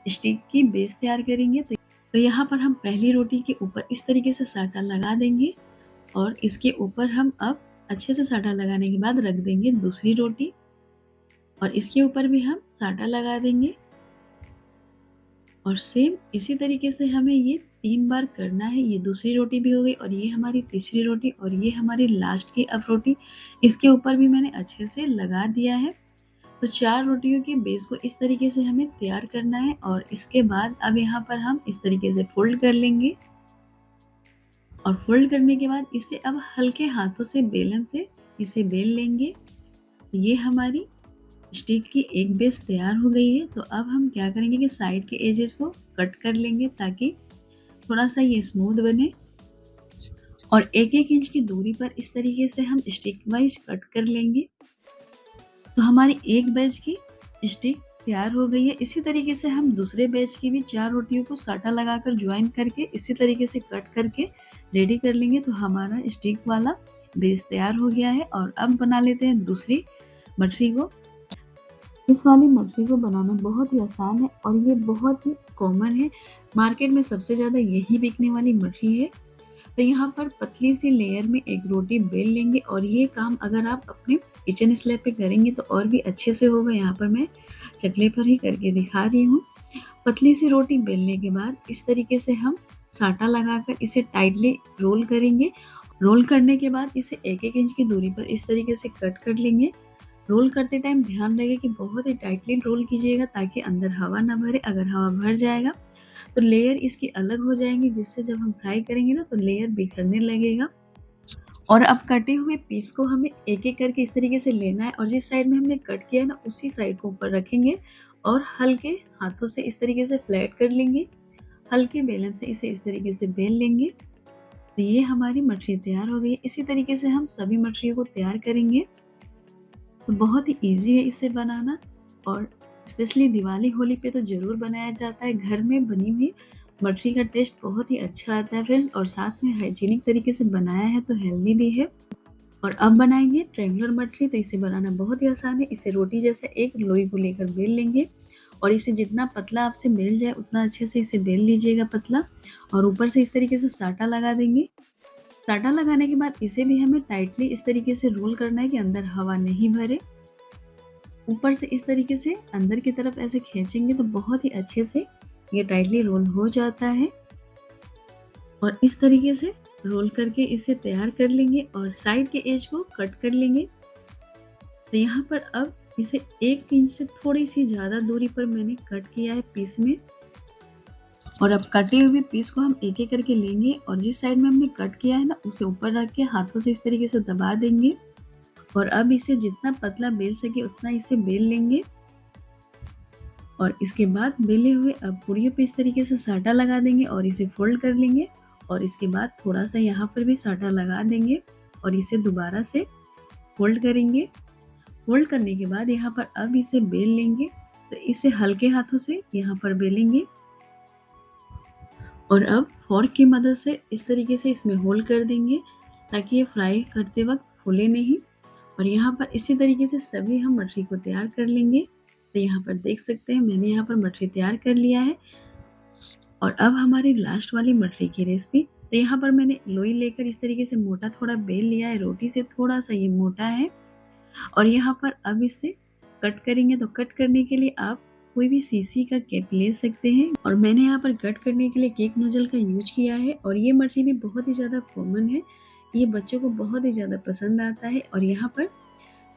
स्टिक की बेस तैयार करेंगे। तो यहाँ पर हम पहली रोटी के ऊपर इस तरीके से साटा लगा देंगे, और इसके ऊपर हम अब अच्छे से साटा लगाने के बाद रख देंगे दूसरी रोटी, और इसके ऊपर भी हम साटा लगा देंगे। और सेम इसी तरीके से हमें ये 3 बार करना है। ये दूसरी रोटी भी हो गई, और ये हमारी तीसरी रोटी, और ये हमारी लास्ट की अब रोटी, इसके ऊपर भी मैंने अच्छे से लगा दिया है। तो 4 रोटियों के बेस को इस तरीके से हमें तैयार करना है। और इसके बाद अब यहाँ पर हम इस तरीके से फोल्ड कर लेंगे, और फोल्ड करने के बाद इसे अब हल्के हाथों से बेलन से इसे बेल लेंगे। ये हमारी स्टिक की एक बेस तैयार हो गई है। तो अब हम क्या करेंगे कि साइड के एजेस को कट कर लेंगे, ताकि थोड़ा सा ये स्मूथ बने। और 1-1 इंच की दूरी पर इस तरीके से हम स्टिक वाइज कट कर लेंगे। तो हमारी एक बैच की स्टिक तैयार हो गई है। इसी तरीके से हम दूसरे बैच की भी 4 रोटियों को साटा लगाकर ज्वाइन करके इसी तरीके से कट करके रेडी कर लेंगे। तो हमारा स्टिक वाला बेस तैयार हो गया है। और अब बना लेते हैं दूसरी मठरी को। इस वाली मठरी को बनाना बहुत ही आसान है, और ये बहुत ही कॉमन है, मार्केट में सबसे ज़्यादा यही बिकने वाली मठरी है। तो यहाँ पर पतली सी लेयर में एक रोटी बेल लेंगे और ये काम अगर आप अपने किचन स्लैब पे करेंगे तो और भी अच्छे से होगा। यहाँ पर मैं चकले पर ही करके दिखा रही हूँ। पतली सी रोटी बेलने के बाद इस तरीके से हम साटा लगाकर इसे टाइटली रोल करेंगे। रोल करने के बाद इसे 1-1 इंच की दूरी पर इस तरीके से कट कर लेंगे। रोल करते टाइम ध्यान रहे कि बहुत ही टाइटली रोल कीजिएगा ताकि अंदर हवा ना भरे। अगर हवा भर जाएगा तो लेयर इसकी अलग हो जाएंगी, जिससे जब हम फ्राई करेंगे ना तो लेयर बिखरने लगेगा। और अब कटे हुए पीस को हमें एक-एक करके इस तरीके से लेना है और जिस साइड में हमने कट किया है ना उसी साइड को ऊपर रखेंगे और हल्के हाथों से इस तरीके से फ्लैट कर लेंगे। हल्के बेलन से इसे इस तरीके से बेल लेंगे। तो ये हमारी मठरी तैयार हो गई है। इसी तरीके से हम सभी मठरियों को तैयार करेंगे। तो बहुत ही ईज़ी है इसे बनाना और स्पेशली दिवाली होली पे तो ज़रूर बनाया जाता है। घर में बनी हुई मठरी का टेस्ट बहुत ही अच्छा आता है फ्रेंड्स, और साथ में हाइजीनिक तरीके से बनाया है तो हेल्दी भी है। और अब बनाएंगे ट्रायंगुलर मठरी। तो इसे बनाना बहुत ही आसान है। इसे रोटी जैसा एक लोई को लेकर बेल लेंगे और इसे जितना पतला आपसे मिल जाए उतना अच्छे से इसे बेल लीजिएगा पतला, और ऊपर से इस तरीके से साटा लगा देंगे। साटा लगाने के बाद इसे भी हमें टाइटली इस तरीके से रोल करना है कि अंदर हवा नहीं भरे। ऊपर से इस तरीके से अंदर की तरफ ऐसे खींचेंगे तो बहुत ही अच्छे से ये टाइटली रोल हो जाता है। और इस तरीके से रोल करके इसे तैयार कर लेंगे और साइड के एज को कट कर लेंगे। तो यहाँ पर अब इसे 1 इंच से थोड़ी सी ज़्यादा दूरी पर मैंने कट किया है पीस में। और अब कटे हुए पीस को हम एक-एक करके लेंगे और जिस साइड में हमने कट किया है ना उसे ऊपर रख के हाथों से इस तरीके से दबा देंगे। और अब इसे जितना पतला बेल सके उतना इसे बेल लेंगे। और इसके बाद बेले हुए अब पूरियों पे इस तरीके से साटा लगा देंगे और इसे फोल्ड कर लेंगे। और इसके बाद थोड़ा सा यहाँ पर भी साटा लगा देंगे और इसे दोबारा से फोल्ड करेंगे। फोल्ड करने के बाद यहाँ पर अब इसे बेल लेंगे। तो इसे हल्के हाथों से यहाँ पर बेलेंगे और अब फोर्क की मदद से इस तरीके से इसमें होल कर देंगे ताकि ये फ्राई करते वक्त फूले नहीं। और यहाँ पर इसी तरीके से सभी हम मठरी को तैयार कर लेंगे। तो यहाँ पर देख सकते हैं मैंने यहाँ पर मठरी तैयार कर लिया है। और अब हमारी लास्ट वाली मठरी की रेसिपी। तो यहाँ पर मैंने लोई लेकर इस तरीके से मोटा थोड़ा बेल लिया है, रोटी से थोड़ा सा ये मोटा है। और यहाँ पर अब इसे कट करेंगे। तो कट करने के लिए आप कोई भी सीसी का कैप ले सकते हैं और मैंने यहाँ पर कट करने के लिए केक नोजल का यूज किया है। और ये मठरी भी बहुत ही ज़्यादा कॉमन है, ये बच्चों को बहुत ही ज़्यादा पसंद आता है। और यहाँ पर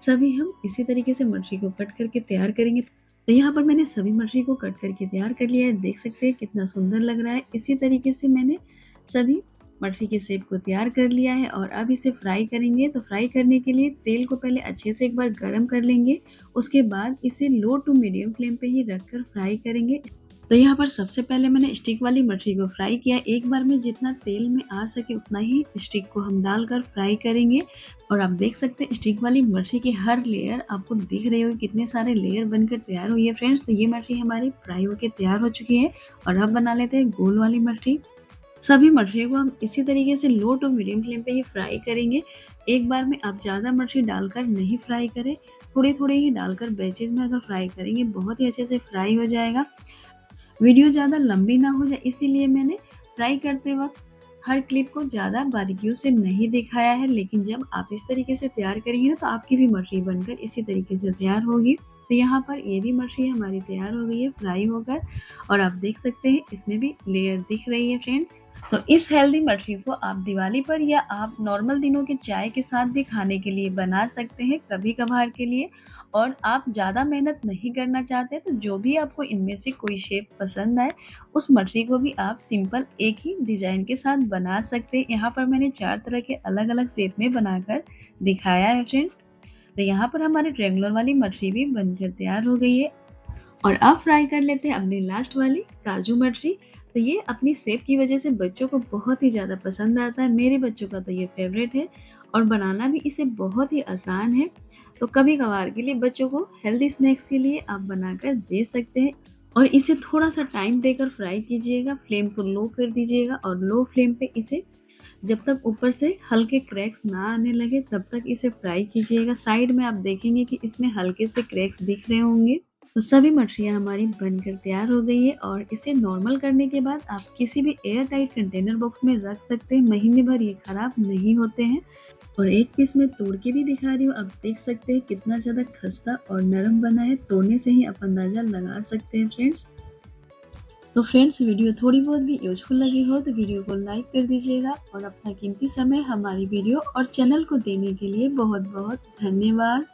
सभी हम इसी तरीके से मठरी को कट करके तैयार करेंगे। तो यहाँ पर मैंने सभी मठरी को कट करके तैयार कर लिया है। देख सकते हैं कितना सुंदर लग रहा है। इसी तरीके से मैंने सभी मठरी के शेप को तैयार कर लिया है और अब इसे फ्राई करेंगे। तो फ्राई करने के लिए तेल को पहले अच्छे से एक बार गर्म कर लेंगे, उसके बाद इसे लो टू मीडियम फ्लेम पे ही रखकर फ्राई करेंगे। तो यहाँ पर सबसे पहले मैंने स्टिक वाली मठरी को फ्राई किया। एक बार में जितना तेल में आ सके उतना ही स्टिक को हम डालकर फ्राई करेंगे। और आप देख सकते हैं स्टिक वाली मठरी की हर लेयर आपको दिख रही होगी, कितने सारे लेयर बनकर तैयार हुई है फ्रेंड्स। तो ये मठरी हमारी फ्राई होकर तैयार हो चुकी है। और अब बना लेते हैं गोल वाली मठरी। सभी मठरियों को हम इसी तरीके से लो टू मीडियम फ्लेम पे ही फ्राई करेंगे। एक बार में आप ज़्यादा मठरी डालकर नहीं फ्राई करें, थोड़ी थोड़ी ही डालकर बैचेज में अगर फ्राई करेंगे बहुत ही अच्छे से फ्राई हो जाएगा। वीडियो ज़्यादा लंबी ना हो जाए इसीलिए मैंने फ्राई करते वक्त हर क्लिप को ज़्यादा बारीकियों से नहीं दिखाया है। लेकिन जब आप इस तरीके से तैयार करेंगे ना तो आपकी भी मठरी बनकर इसी तरीके से तैयार होगी। तो यहाँ पर ये भी मठरी हमारी तैयार हो गई है फ्राई होकर। और आप देख सकते हैं इसमें भी लेयर दिख रही है फ्रेंड्स। तो इस हेल्दी मठरी को आप दिवाली पर या आप नॉर्मल दिनों के चाय के साथ भी खाने के लिए बना सकते हैं, कभी कभार के लिए। और आप ज़्यादा मेहनत नहीं करना चाहते तो जो भी आपको इनमें से कोई शेप पसंद आए उस मठरी को भी आप सिंपल एक ही डिज़ाइन के साथ बना सकते हैं। यहाँ पर मैंने 4 तरह के अलग अलग शेप में बनाकर दिखाया है फ्रेंड्स। तो यहाँ पर हमारी ट्रायंगुलर वाली मठरी भी बनकर तैयार हो गई है। और अब फ्राई कर लेते हैं अपनी लास्ट वाली काजू मठरी। तो ये अपनी शेप की वजह से बच्चों को बहुत ही ज़्यादा पसंद आता है। मेरे बच्चों का तो ये फेवरेट है और बनाना भी इसे बहुत ही आसान है। तो कभी कभार के लिए बच्चों को हेल्दी स्नैक्स के लिए आप बनाकर दे सकते हैं। और इसे थोड़ा सा टाइम देकर फ्राई कीजिएगा, फ्लेम को लो कर दीजिएगा और लो फ्लेम पे इसे जब तक ऊपर से हल्के क्रैक्स ना आने लगे तब तक इसे फ्राई कीजिएगा। साइड में आप देखेंगे कि इसमें हल्के से क्रैक्स दिख रहे होंगे। तो सभी मठरियाँ हमारी बनकर तैयार हो गई है और इसे नॉर्मल करने के बाद आप किसी भी एयर टाइट कंटेनर बॉक्स में रख सकते हैं। महीने भर ये खराब नहीं होते हैं। और एक पीस में तोड़ के भी दिखा रही हूँ, आप देख सकते हैं कितना ज़्यादा खस्ता और नरम बना है। तोड़ने से ही आप अंदाज़ा लगा सकते हैं फ्रेंड्स। तो फ्रेंड्स, वीडियो थोड़ी बहुत भी यूजफुल लगी हो तो वीडियो को लाइक कर दीजिएगा और अपना कीमती समय हमारी वीडियो और चैनल को देने के लिए बहुत बहुत धन्यवाद।